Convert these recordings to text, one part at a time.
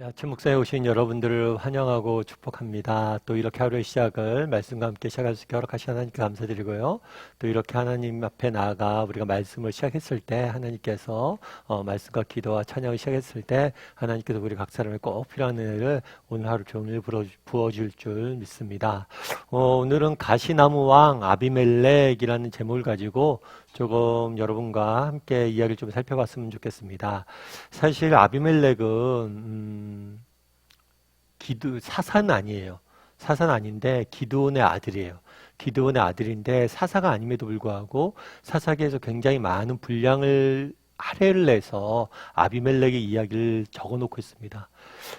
아침 묵상에 오신 여러분들을 환영하고 축복합니다. 또 이렇게 하루의 시작을 말씀과 함께 시작할 수 있게 허락하신 하나님께 감사드리고요. 또 이렇게 하나님 앞에 나아가 우리가 말씀을 시작했을 때 하나님께서 말씀과 기도와 찬양을 시작했을 때 하나님께서 우리 각 사람의 꼭 필요한 은혜를 오늘 하루 종일 부어줄 줄 믿습니다. 오늘은 가시나무 왕 아비멜렉이라는 제목을 가지고 조금 여러분과 함께 이야기를 좀 살펴봤으면 좋겠습니다. 사실 아비멜렉은 사사는 아니에요. 사사는 아닌데 기드온의 아들이에요. 기드온의 아들인데 사사가 아님에도 불구하고 사사기에서 굉장히 많은 분량을 할애를 내서 아비멜렉의 이야기를 적어놓고 있습니다.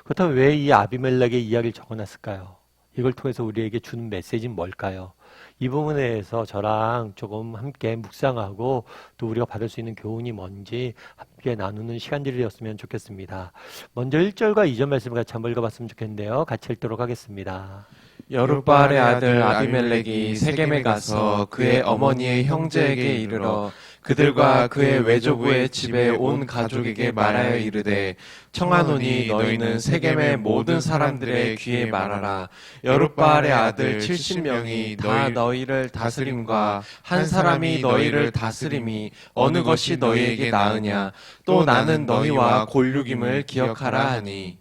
그렇다면 왜 이 아비멜렉의 이야기를 적어놨을까요? 이걸 통해서 우리에게 주는 메시지는 뭘까요? 이 부분에 대해서 저랑 조금 함께 묵상하고 또 우리가 받을 수 있는 교훈이 뭔지 함께 나누는 시간들이 되었으면 좋겠습니다. 먼저 1절과 2절 말씀을 같이 한번 읽어봤으면 좋겠는데요. 같이 읽도록 하겠습니다. 여룻바알의 아들 아비멜렉이 세겜에 가서 그의 어머니의 형제에게 이르러 그들과 그의 외조부의 집에 온 가족에게 말하여 이르되 청하노니 너희는 세겜의 모든 사람들의 귀에 말하라. 여룻바알의 아들 70명이 다 너희를 다스림과 한 사람이 너희를 다스림이 어느 것이 너희에게 나으냐. 또 나는 너희와 골육임을 기억하라 하니.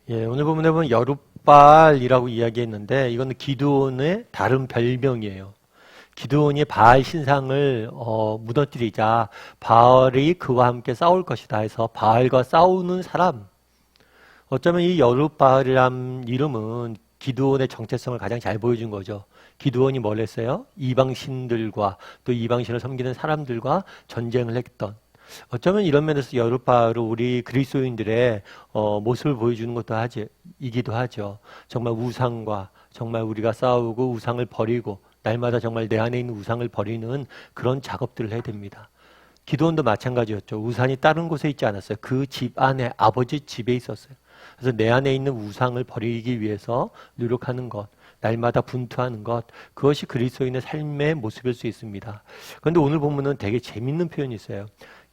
예, 오늘 본문에 보면 여룻바알이라고 이야기했는데 이거는 기드온의 다른 별명이에요. 기드온이 바알 신상을 무너뜨리자 바알이 그와 함께 싸울 것이다 해서 바알과 싸우는 사람. 어쩌면 이 여룻바알이란 이름은 기드온의 정체성을 가장 잘 보여준 거죠. 기드온이 뭘 했어요? 이방신들과 또 이방신을 섬기는 사람들과 전쟁을 했던. 어쩌면 이런 면에서 여룻바알은 우리 그리스도인들의 모습을 보여주는 것도 이기도 하죠. 정말 우상과 정말 우리가 싸우고 우상을 버리고 날마다 정말 내 안에 있는 우상을 버리는 그런 작업들을 해야 됩니다. 기드온도 마찬가지였죠. 우상이 다른 곳에 있지 않았어요. 그 집 안에 아버지 집에 있었어요. 그래서 내 안에 있는 우상을 버리기 위해서 노력하는 것, 날마다 분투하는 것, 그것이 그리스도인의 삶의 모습일 수 있습니다. 그런데 오늘 본문은 되게 재밌는 표현이 있어요.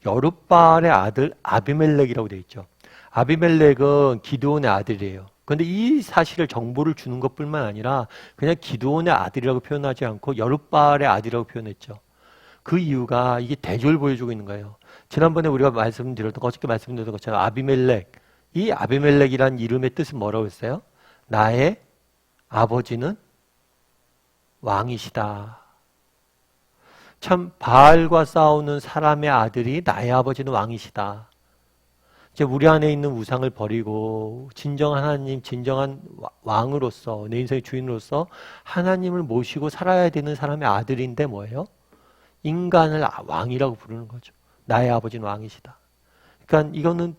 여룻바알의 아들 아비멜렉이라고 되어 있죠. 아비멜렉은 기드온의 아들이에요. 그런데 이 사실을 정보를 주는 것뿐만 아니라 그냥 기드온의 아들이라고 표현하지 않고 여룻바알의 아들이라고 표현했죠. 그 이유가 이게 대조를 보여주고 있는 거예요. 지난번에 우리가 어저께 말씀드렸던 것처럼 아비멜렉, 이 아비멜렉이라는 이름의 뜻은 뭐라고 했어요? 나의 아버지는 왕이시다. 참 바알과 싸우는 사람의 아들이 나의 아버지는 왕이시다. 이제 우리 안에 있는 우상을 버리고 진정한 하나님, 진정한 왕으로서 내 인생의 주인으로서 하나님을 모시고 살아야 되는 사람의 아들인데 뭐예요? 인간을 왕이라고 부르는 거죠. 나의 아버지는 왕이시다. 그러니까 이거는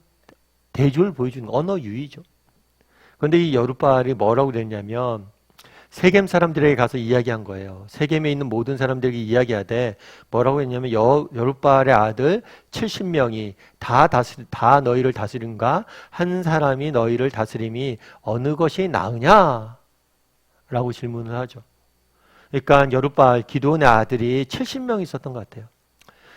대조를 보여주는 언어 유희죠. 그런데 이 여룻바알이 뭐라고 그랬냐면 세겜 사람들에게 가서 이야기한 거예요. 세겜에 있는 모든 사람들에게 이야기하되 뭐라고 했냐면 여룻바알의 아들 70명이 다 너희를 다스림과 한 사람이 너희를 다스림이 어느 것이 나으냐? 라고 질문을 하죠. 그러니까 여룻바알 기드온의 아들이 70명 있었던 것 같아요.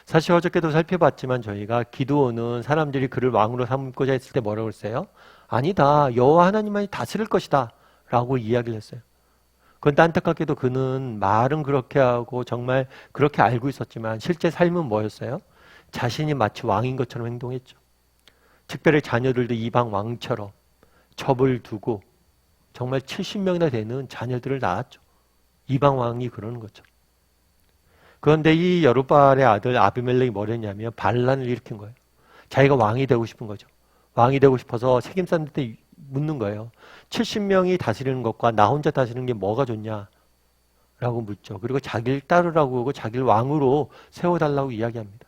사실 어저께도 살펴봤지만 저희가 기드온은 사람들이 그를 왕으로 삼고자 했을 때 뭐라고 했어요? 아니다. 여호와 하나님만이 다스릴 것이다. 라고 이야기를 했어요. 그런데 안타깝게도 그는 말은 그렇게 하고 정말 그렇게 알고 있었지만 실제 삶은 뭐였어요? 자신이 마치 왕인 것처럼 행동했죠. 특별히 자녀들도 이방 왕처럼 첩을 두고 정말 70명이나 되는 자녀들을 낳았죠. 이방 왕이 그러는 거죠. 그런데 이 여룻바알의 아들 아비멜렉이 뭘 했냐면 반란을 일으킨 거예요. 자기가 왕이 되고 싶은 거죠. 왕이 되고 싶어서 세겜 사람들한테 묻는 거예요. 70명이 다스리는 것과 나 혼자 다스리는 게 뭐가 좋냐? 라고 묻죠. 그리고 자기를 따르라고 하고 자기를 왕으로 세워달라고 이야기합니다.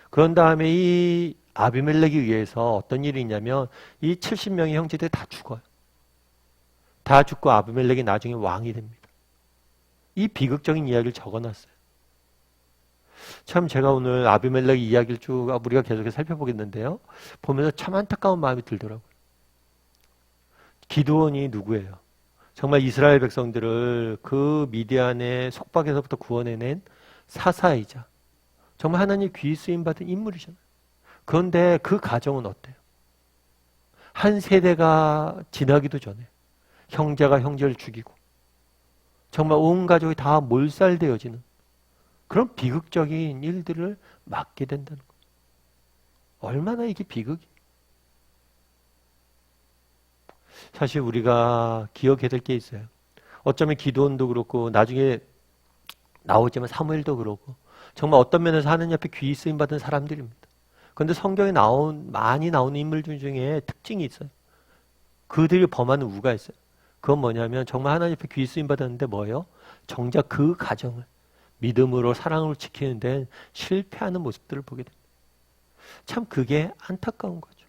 그런 다음에 이 아비멜렉에 의해서 어떤 일이 있냐면 이 70명의 형제들이 다 죽어요. 다 죽고 아비멜렉이 나중에 왕이 됩니다. 이 비극적인 이야기를 적어놨어요. 참 제가 오늘 아비멜렉 이야기를 쭉 우리가 계속해서 살펴보겠는데요. 보면서 참 안타까운 마음이 들더라고요. 기드온이 누구예요? 정말 이스라엘 백성들을 그 미디안의 속박에서부터 구원해낸 사사이자 정말 하나님 귀 쓰임 받은 인물이잖아요. 그런데 그 가정은 어때요? 한 세대가 지나기도 전에 형제가 형제를 죽이고 정말 온 가족이 다 몰살되어지는 그런 비극적인 일들을 맞게 된다는 거예요. 얼마나 이게 비극이. 사실 우리가 기억해야 될 게 있어요. 어쩌면 기도원도 그렇고 나중에 나오지만 사무엘도 그렇고 정말 어떤 면에서 하느님 앞에 귀 쓰임 받은 사람들입니다. 그런데 성경에 많이 나오는 인물 중에 특징이 있어요. 그들이 범하는 우가 있어요. 그건 뭐냐면 정말 하나님 앞에 귀 쓰임 받았는데 뭐예요? 정작 그 가정을 믿음으로 사랑으로 지키는 데는 실패하는 모습들을 보게 됩니다. 참 그게 안타까운 거죠.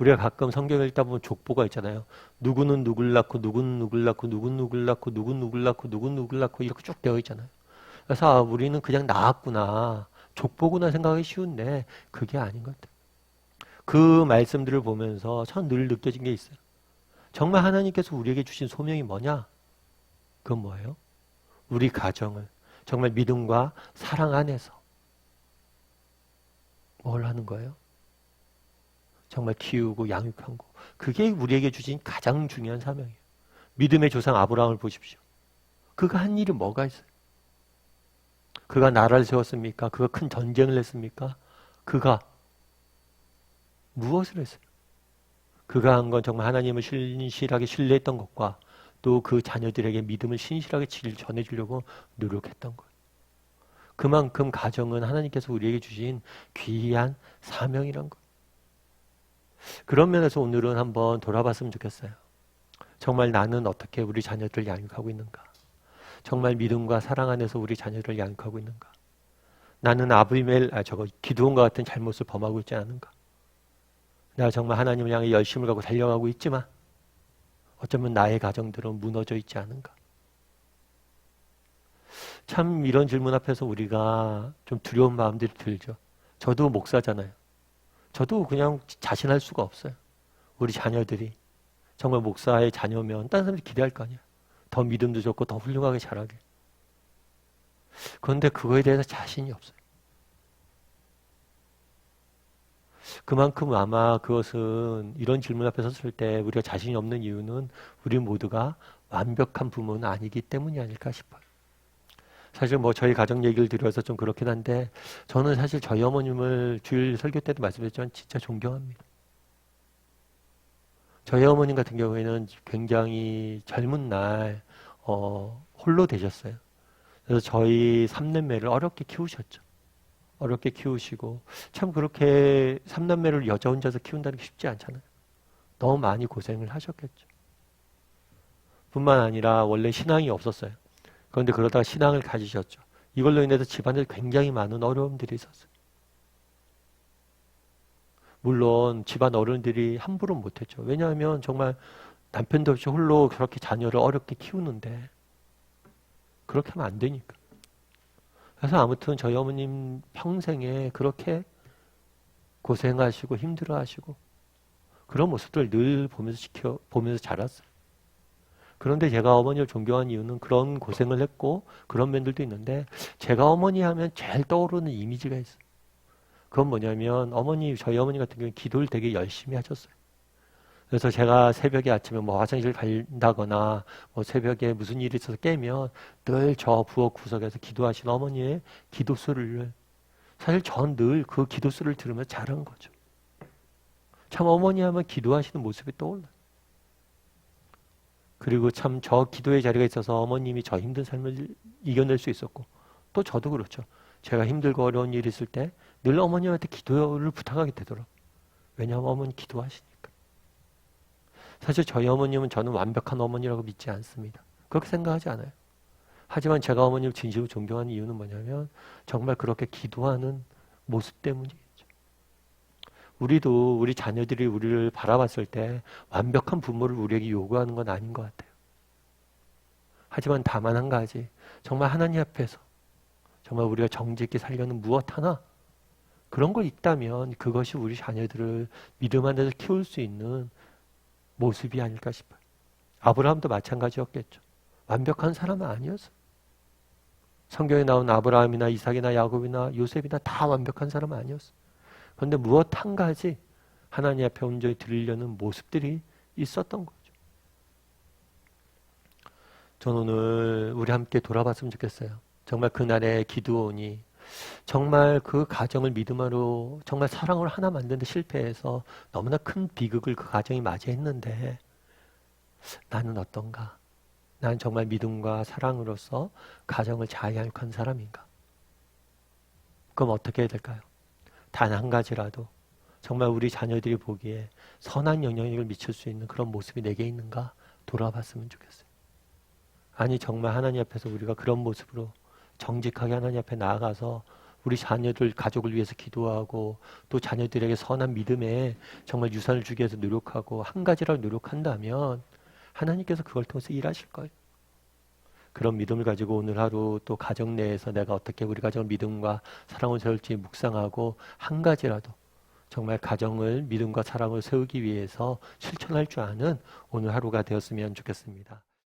우리가 가끔 성경을 읽다 보면 족보가 있잖아요. 누구는 누굴 낳고 누구는 누굴 낳고 누구는 누굴 낳고 누구는 누굴 낳고 누구는 누굴 낳고 이렇게 쭉 되어 있잖아요. 그래서 아, 우리는 그냥 낳았구나. 족보구나 생각하기 쉬운데 그게 아닌 것 같아요. 그 말씀들을 보면서 전 늘 느껴진 게 있어요. 정말 하나님께서 우리에게 주신 소명이 뭐냐? 그건 뭐예요? 우리 가정을 정말 믿음과 사랑 안에서 뭘 하는 거예요? 정말 키우고 양육하고 그게 우리에게 주신 가장 중요한 사명이에요. 믿음의 조상 아브라함을 보십시오. 그가 한 일이 뭐가 있어요? 그가 나라를 세웠습니까? 그가 큰 전쟁을 했습니까? 그가 무엇을 했어요? 그가 한 건 정말 하나님을 신실하게 신뢰했던 것과 또 그 자녀들에게 믿음을 신실하게 전해주려고 노력했던 것. 그만큼 가정은 하나님께서 우리에게 주신 귀한 사명이란 것. 그런 면에서 오늘은 한번 돌아봤으면 좋겠어요. 정말 나는 어떻게 우리 자녀들을 양육하고 있는가? 정말 믿음과 사랑 안에서 우리 자녀들을 양육하고 있는가? 나는 기드온과 같은 잘못을 범하고 있지 않은가? 내가 정말 하나님을 향해 열심을 갖고 달려가고 있지만 어쩌면 나의 가정들은 무너져 있지 않은가? 참 이런 질문 앞에서 우리가 좀 두려운 마음들이 들죠. 저도 목사잖아요. 저도 그냥 자신할 수가 없어요. 우리 자녀들이 정말 목사의 자녀면 다른 사람들이 기대할 거 아니야. 더 믿음도 좋고 더 훌륭하게 자라게. 그런데 그거에 대해서 자신이 없어요. 그만큼 아마 그것은 이런 질문 앞에 섰을 때 우리가 자신이 없는 이유는 우리 모두가 완벽한 부모는 아니기 때문이 아닐까 싶어요. 사실 뭐 저희 가정 얘기를 드려서 좀 그렇긴 한데 저는 사실 저희 어머님을 주일 설교 때도 말씀드렸지만 진짜 존경합니다. 저희 어머님 같은 경우에는 굉장히 젊은 날 홀로 되셨어요. 그래서 저희 3남매를 어렵게 키우셨죠. 어렵게 키우시고 참 그렇게 3남매를 여자 혼자서 키운다는 게 쉽지 않잖아요. 너무 많이 고생을 하셨겠죠. 뿐만 아니라 원래 신앙이 없었어요. 그런데 그러다가 신앙을 가지셨죠. 이걸로 인해서 집안에 굉장히 많은 어려움들이 있었어요. 물론 집안 어른들이 함부로 못했죠. 왜냐하면 정말 남편도 없이 홀로 그렇게 자녀를 어렵게 키우는데 그렇게 하면 안 되니까. 그래서 아무튼 저희 어머님 평생에 그렇게 고생하시고 힘들어하시고 그런 모습들을 늘 보면서 자랐어요. 그런데 제가 어머니를 존경한 이유는 그런 고생을 했고 그런 면들도 있는데 제가 어머니 하면 제일 떠오르는 이미지가 있어요. 그건 뭐냐면 저희 어머니 같은 경우는 기도를 되게 열심히 하셨어요. 그래서 제가 새벽에 아침에 뭐 화장실 간다거나 뭐 새벽에 무슨 일이 있어서 깨면 늘 저 부엌 구석에서 기도하시는 어머니의 기도소리를 사실 전 늘 그 기도소리를 들으면서 자란 거죠. 참 어머니 하면 기도하시는 모습이 떠올라요. 그리고 참 저 기도의 자리가 있어서 어머님이 저 힘든 삶을 이겨낼 수 있었고 또 저도 그렇죠. 제가 힘들고 어려운 일이 있을 때 늘 어머님한테 기도를 부탁하게 되더라고요. 왜냐하면 어머니 기도하시니까. 사실 저희 어머님은 저는 완벽한 어머니라고 믿지 않습니다. 그렇게 생각하지 않아요. 하지만 제가 어머님을 진심으로 존경하는 이유는 뭐냐면 정말 그렇게 기도하는 모습 때문이겠죠. 우리도 우리 자녀들이 우리를 바라봤을 때 완벽한 부모를 우리에게 요구하는 건 아닌 것 같아요. 하지만 다만 한 가지, 정말 하나님 앞에서 정말 우리가 정직 있게 살려는 무엇 하나 그런 걸 있다면 그것이 우리 자녀들을 믿음 안에서 키울 수 있는 모습이 아닐까 싶어요. 아브라함도 마찬가지였겠죠. 완벽한 사람은 아니었어요. 성경에 나온 아브라함이나 이삭이나 야곱이나 요셉이나 다 완벽한 사람은 아니었어요. 그런데 무엇 한 가지 하나님 앞에 온전히 드리려는 모습들이 있었던 거죠. 저는 오늘 우리 함께 돌아봤으면 좋겠어요. 정말 그날의 기드온이 정말 그 가정을 믿음으로 정말 사랑으로 하나 만드는데 실패해서 너무나 큰 비극을 그 가정이 맞이했는데 나는 어떤가? 난 정말 믿음과 사랑으로서 가정을 잘 양육한 사람인가? 그럼 어떻게 해야 될까요? 단 한 가지라도 정말 우리 자녀들이 보기에 선한 영향력을 미칠 수 있는 그런 모습이 내게 있는가 돌아봤으면 좋겠어요. 아니 정말 하나님 앞에서 우리가 그런 모습으로 정직하게 하나님 앞에 나아가서 우리 자녀들 가족을 위해서 기도하고 또 자녀들에게 선한 믿음에 정말 유산을 주기 위해서 노력하고 한 가지라도 노력한다면 하나님께서 그걸 통해서 일하실 거예요. 그런 믿음을 가지고 오늘 하루 또 가정 내에서 내가 어떻게 우리 가정을 믿음과 사랑을 세울지 묵상하고 한 가지라도 정말 가정을 믿음과 사랑을 세우기 위해서 실천할 줄 아는 오늘 하루가 되었으면 좋겠습니다.